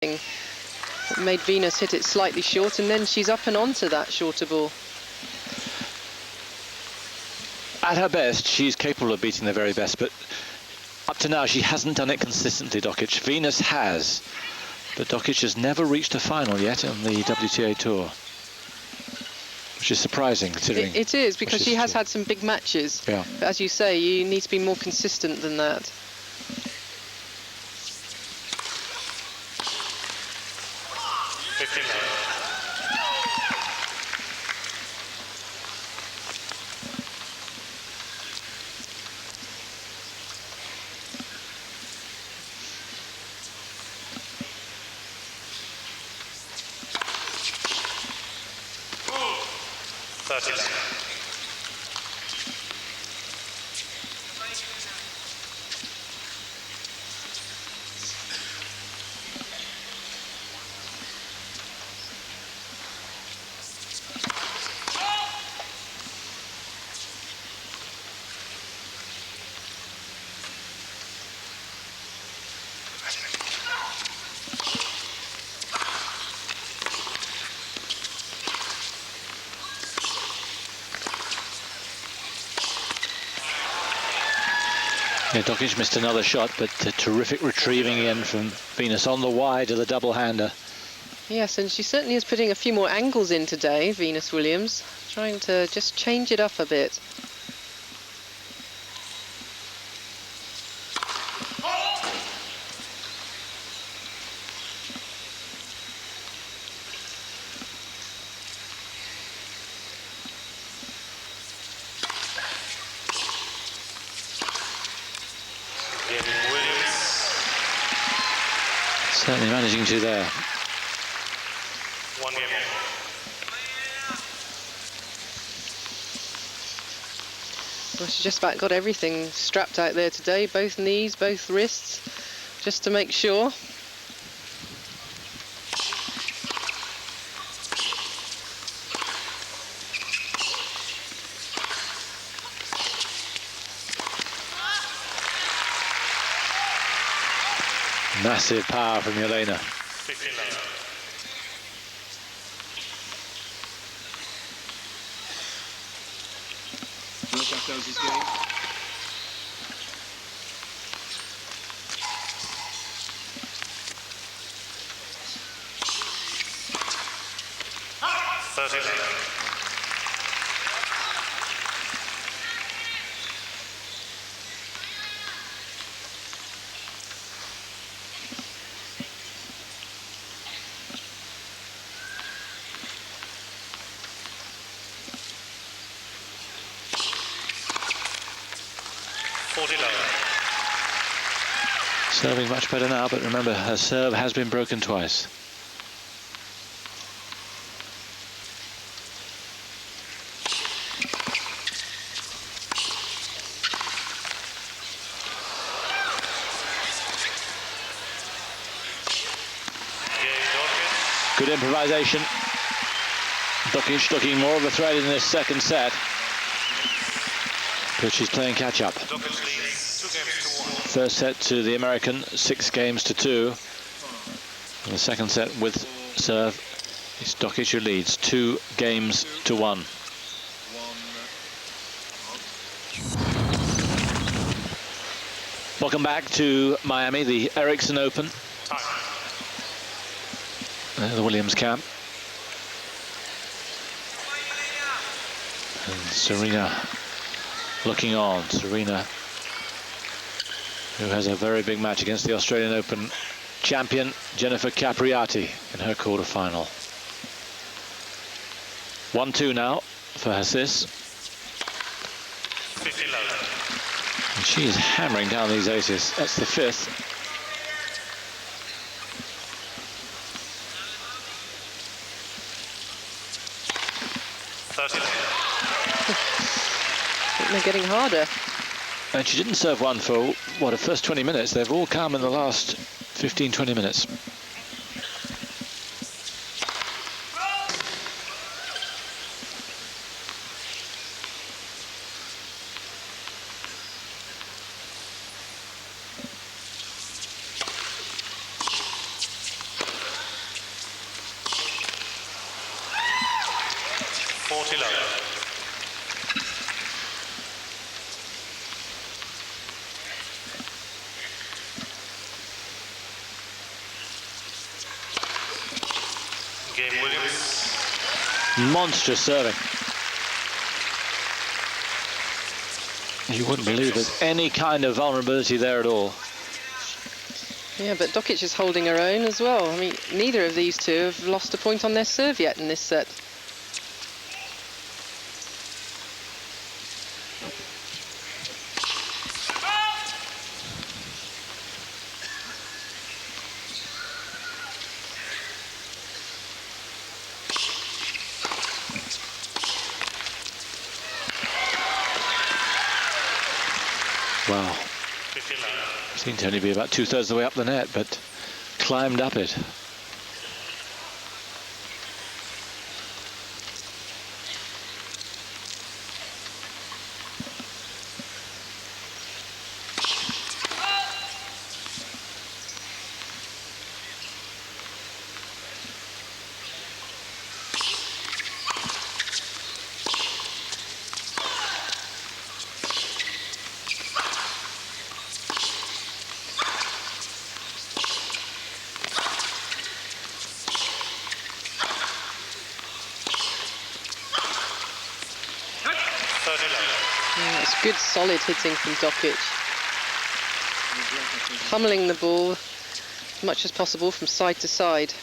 It made Venus hit it slightly short, and then she's up and onto that shorter ball. At her best, she's capable of beating the very best, but up to now, she hasn't done it consistently, Dokic. Venus has, but Dokic has never reached a final yet on the WTA Tour, which is surprising, considering... It is, because she has had some big matches. Yeah. But as you say, you need to be more consistent than that. Yeah, Dokic missed another shot, but a terrific retrieving again from Venus on the wide of the double-hander. Yes, and she certainly is putting a few more angles in today, Venus Williams, trying to just change it up a bit. Certainly managing to there. One game. Well, she just about got everything strapped out there today, both knees, both wrists, just to make sure. Massive power from Jelena. 15-9. His game. Serving much better now, but remember, her serve has been broken twice. Good improvisation. Dokic looking more of a threat in this second set, but she's playing catch up. First set to the American, 6 games to 2. And the second set with serve, it's Dokic who leads, 2 games to 1. Welcome back to Miami, the Ericsson Open. The Williams camp. And Serena looking on. Serena, who has a very big match against the Australian Open champion Jennifer Capriati in her quarter-final. 1-2 now for her sis. And she is hammering down these aces. That's the 5th. They're getting harder. And she didn't serve one for, what, the first 20 minutes. They've all come in the last 15, 20 minutes. 40 love. Game Williams. Monstrous serving. You wouldn't believe there's any kind of vulnerability there at all. Yeah, but Dokic is holding her own as well. I mean, neither of these two have lost a point on their serve yet in this set. Wow. Seemed to only be about 2/3 of the way up the net, but climbed up it. It's good solid hitting from Dokic. Pummeling the ball as much as possible from side to side.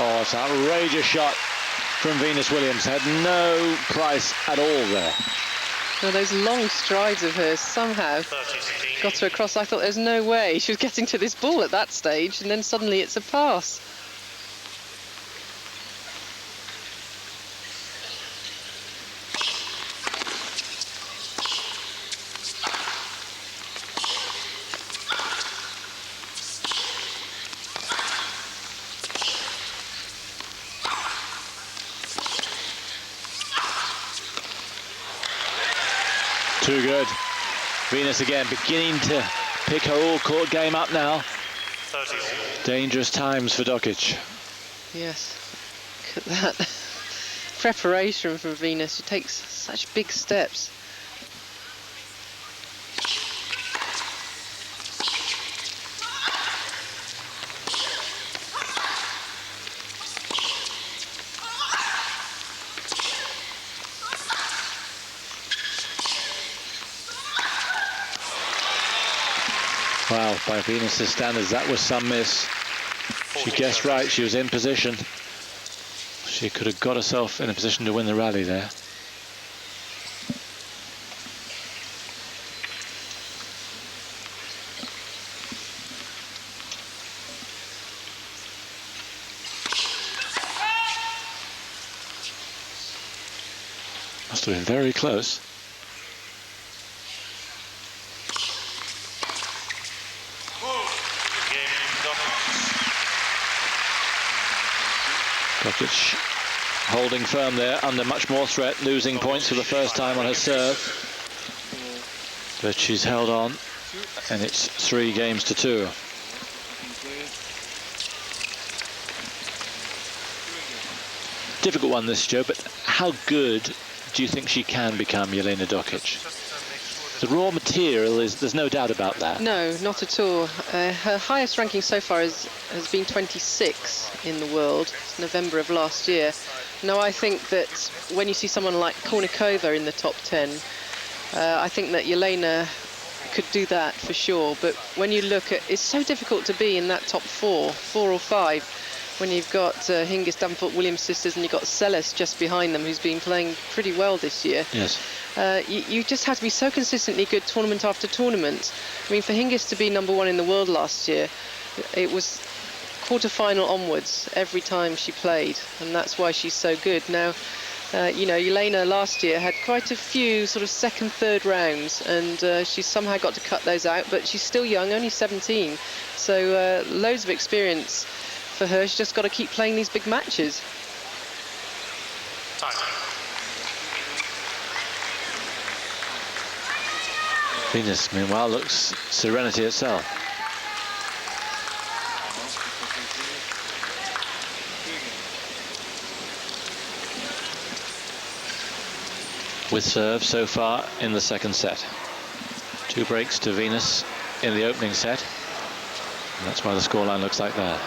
Oh, it's an outrageous shot from Venus Williams. Had no price at all there. Well, those long strides of hers somehow got her across. I thought there's no way she was getting to this ball at that stage, and then suddenly it's a pass. Too good. Venus again beginning to pick her all-court game up now. Dangerous times for Dokic. Yes, look at that preparation from Venus. She takes such big steps. Wow, by Venus's standards, that was some miss. She guessed right, she was in position. She could have got herself in a position to win the rally there. Must have been very close. Dokic holding firm there, under much more threat, losing points for the first time on her serve. But she's held on, and it's 3-2. Difficult one this, Joe, but how good do you think she can become, Jelena Dokic? The raw material there's no doubt about that. No, not at all. Her highest ranking so far has been 26 in the world. It's November of last year. Now, I think that when you see someone like Kornikova in the top 10, I think that Jelena could do that for sure. But when you look at, it's so difficult to be in that top four or five, when you've got Hingis, Danforth, Williams sisters, and you've got Celes just behind them, who's been playing pretty well this year. Yes. You just have to be so consistently good tournament after tournament. I mean, for Hingis to be #1 in the world last year, it was quarter-final onwards every time she played, and that's why she's so good. Now, You know, Jelena last year had quite a few sort of second, third rounds, and she somehow got to cut those out, but she's still young, only 17, so loads of experience for her. She's just got to keep playing these big matches. Time. Venus, meanwhile, looks serenity itself. With serve so far in the second set. 2 breaks to Venus in the opening set. And that's why the scoreline looks like that.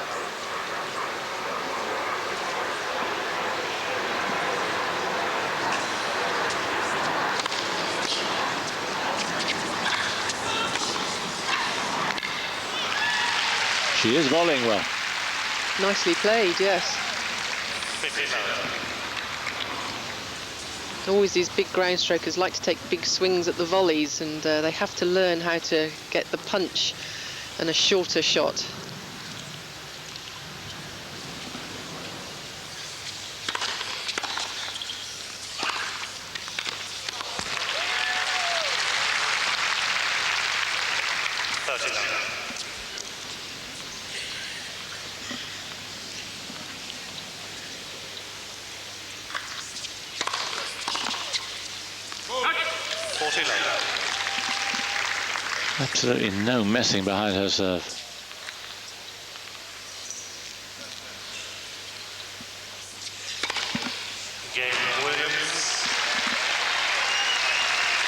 She is volleying well. Nicely played, yes. 15 love. Always these big ground strokers like to take big swings at the volleys, and they have to learn how to get the punch and a shorter shot. Absolutely no messing behind her serve. Game Williams.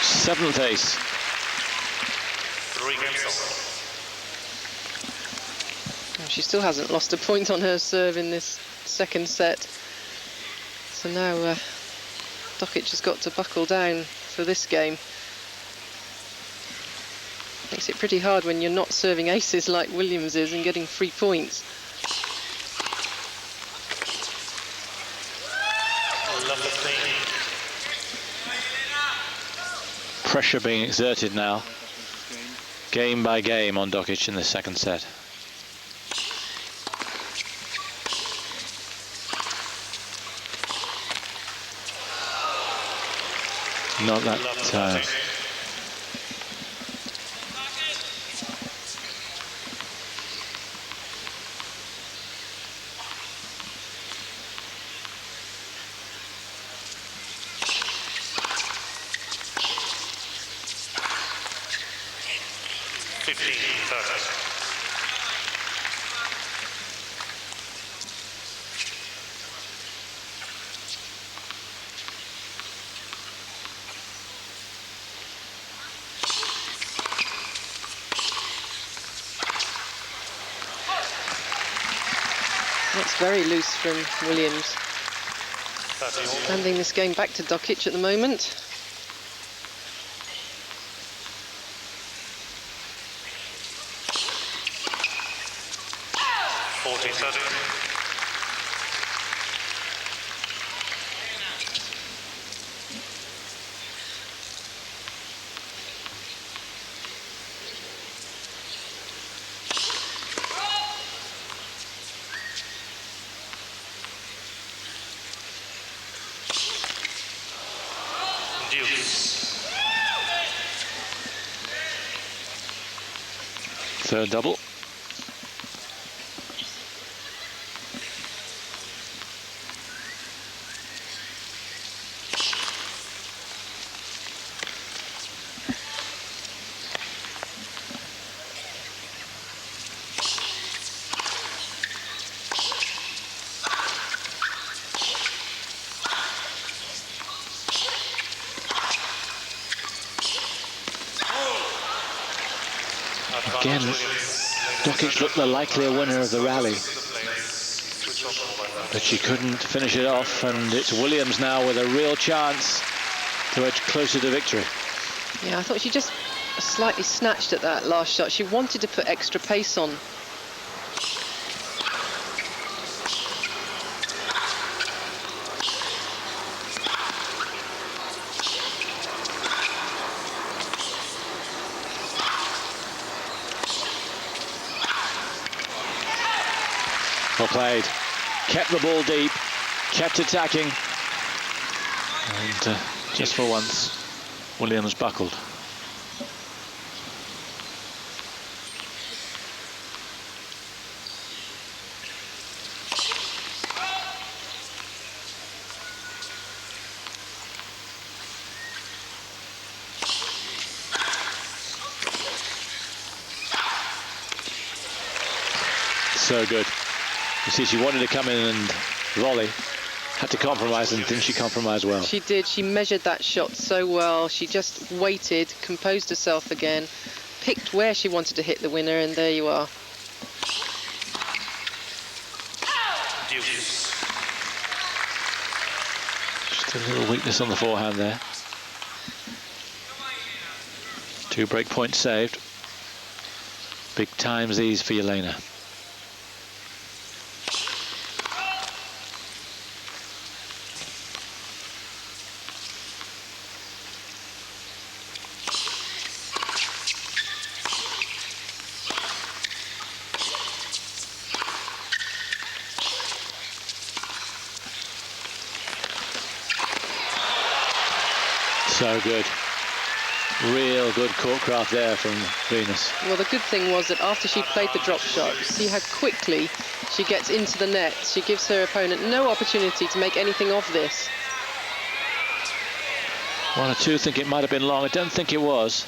7th ace. 3 games over. She still hasn't lost a point on her serve in this second set. So now Dokic has got to buckle down for this game. Makes it pretty hard when you're not serving aces like Williams is and getting 3 points. Pressure being exerted now, game by game, on Dokic in the second set. Not that time. That's very loose from Williams. Handing this game back to Dokic at the moment. Third double. Again, Dokic looked the likelier winner of the rally, but she couldn't finish it off, and it's Williams now with a real chance to edge closer to victory. Yeah, I thought she just slightly snatched at that last shot. She wanted to put extra pace on. Well played. Kept the ball deep, kept attacking, And just for once, Williams buckled. So good. You see, she wanted to come in and volley, had to compromise, and didn't she compromise well? She did. She measured that shot so well. She just waited, composed herself again, picked where she wanted to hit the winner, and there you are. Just a little weakness on the forehand there. 2 break points saved. Big times these for Jelena. So good. Real good courtcraft there from Venus. Well, the good thing was that after she played the drop shot, see how quickly she gets into the net. She gives her opponent no opportunity to make anything of this. 1 or 2 think it might have been long. I don't think it was.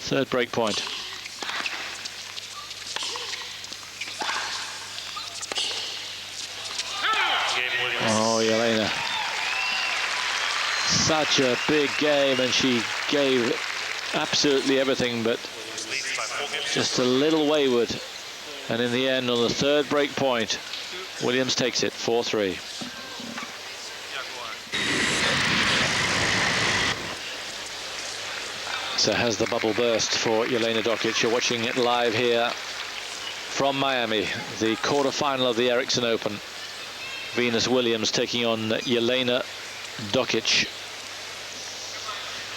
3rd break point. Oh, Jelena. Such a big game, and she gave absolutely everything, but just a little wayward. And in the end, on the 3rd break point, Williams takes it 4-3. So has the bubble burst for Jelena Dokic? You're watching it live here from Miami, the quarterfinal of the Ericsson Open. Venus Williams taking on Jelena Dokic.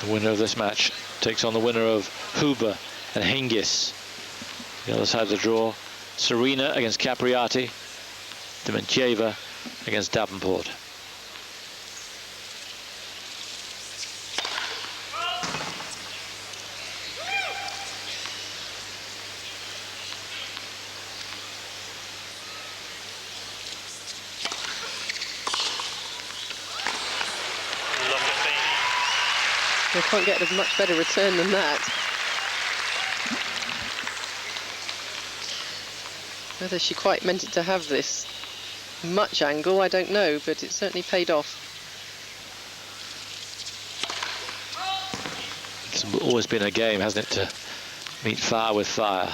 The winner of this match takes on the winner of Huber and Hingis. The other side of the draw, Serena against Capriati, Dementieva against Davenport. They can't get a much better return than that. Whether she quite meant it to have this much angle, I don't know, but it certainly paid off. It's always been a game, hasn't it, to meet fire with fire.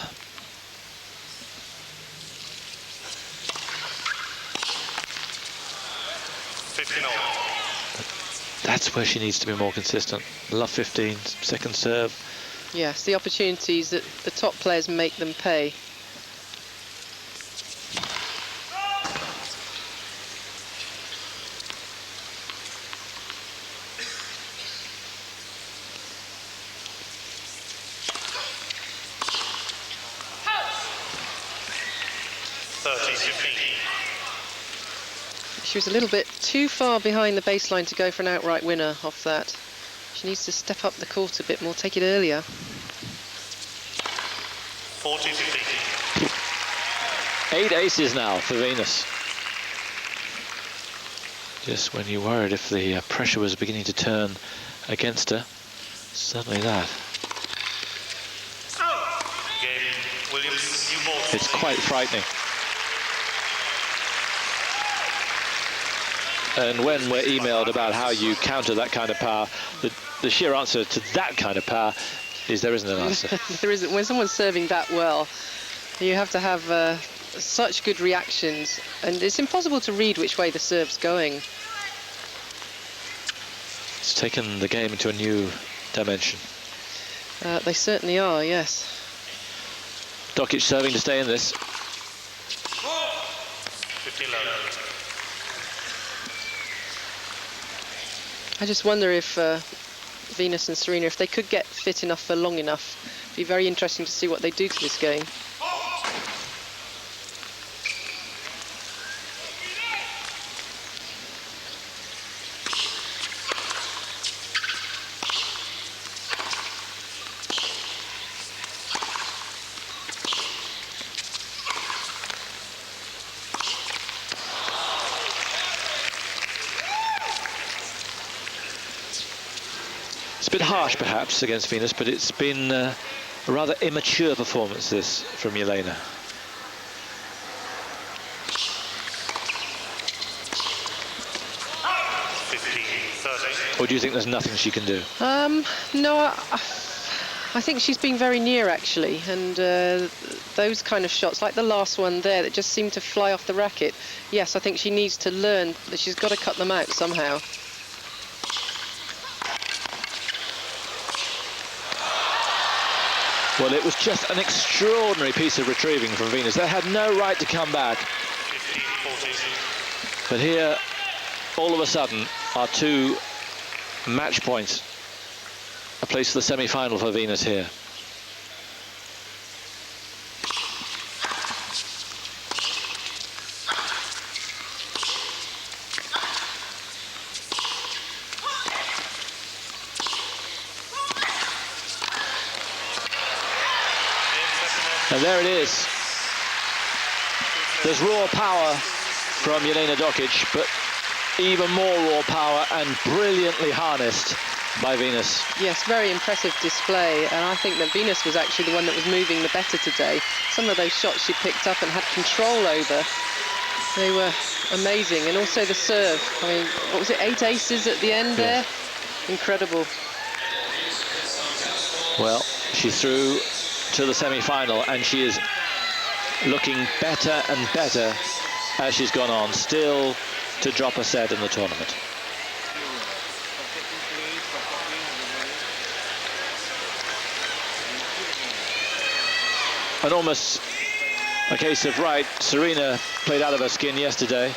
That's where she needs to be more consistent. Love 15, second serve. Yes, the opportunities that the top players make them pay. She was a little bit too far behind the baseline to go for an outright winner off that. She needs to step up the court a bit more, take it earlier. 8 aces now for Venus. Just when you worried if the pressure was beginning to turn against her, suddenly that. It's quite frightening. And when we're emailed about how you counter that kind of power, the sheer answer to that kind of power is there isn't an answer. There isn't. When someone's serving that well, you have to have such good reactions, and it's impossible to read which way the serve's going. It's taken the game into a new dimension. They certainly are, yes. Dokic serving to stay in this. 15-11. I just wonder if Venus and Serena, if they could get fit enough for long enough, it'd be very interesting to see what they do to this game. It's a bit harsh, perhaps, against Venus, but it's been a rather immature performance, this, from Jelena. Or do you think there's nothing she can do? No, I think she's been very near, actually, and those kind of shots, like the last one there, that just seemed to fly off the racket. Yes, I think she needs to learn that she's got to cut them out somehow. Well, it was just an extraordinary piece of retrieving from Venus. They had no right to come back. 15-14. But here, all of a sudden, are 2 match points. A place for the semi-final for Venus here. And there it is. There's raw power from Jelena Dokic, but even more raw power and brilliantly harnessed by Venus. Yes, very impressive display, and I think that Venus was actually the one that was moving the better today. Some of those shots she picked up and had control over, they were amazing. And also the serve, I mean, what was it, 8 aces at the end there? Incredible. Well, she's through to the semi-final, and she is looking better and better as she's gone on, still to drop a set in the tournament. And almost a case of, right, Serena played out of her skin yesterday,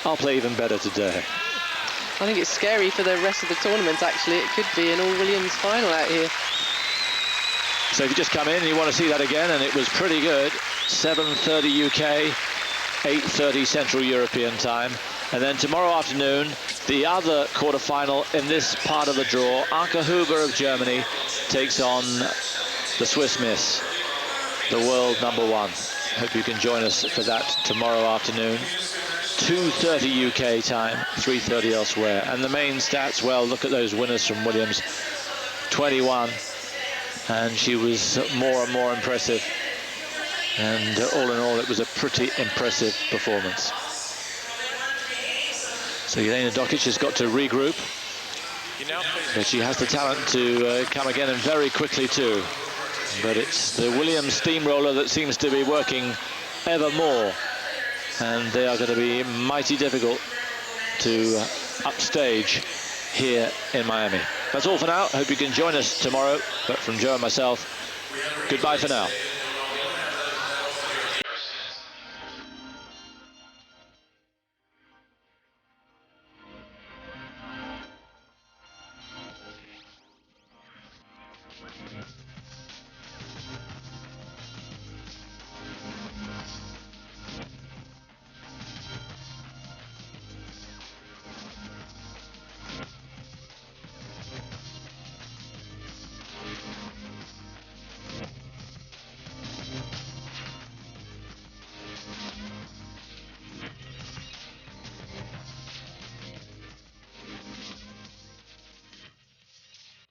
I'll play even better today. I think it's scary for the rest of the tournament, actually. It could be an all-Williams final out here. So if you just come in and you want to see that again, and it was pretty good, 7:30 UK, 8:30 Central European time. And then tomorrow afternoon, the other quarter-final in this part of the draw, Anke Huber of Germany takes on the Swiss Miss, the world #1. Hope you can join us for that tomorrow afternoon. 2:30 UK time, 3:30 elsewhere. And the main stats, well, look at those winners from Williams. 21, and she was more and more impressive. And all in all, it was a pretty impressive performance. So Jelena Dokic has got to regroup, but she has the talent to come again, and very quickly too. But it's the Williams steamroller that seems to be working ever more, and they are going to be mighty difficult to upstage here in Miami. That's all for now. Hope you can join us tomorrow. But from Joe and myself, goodbye for now.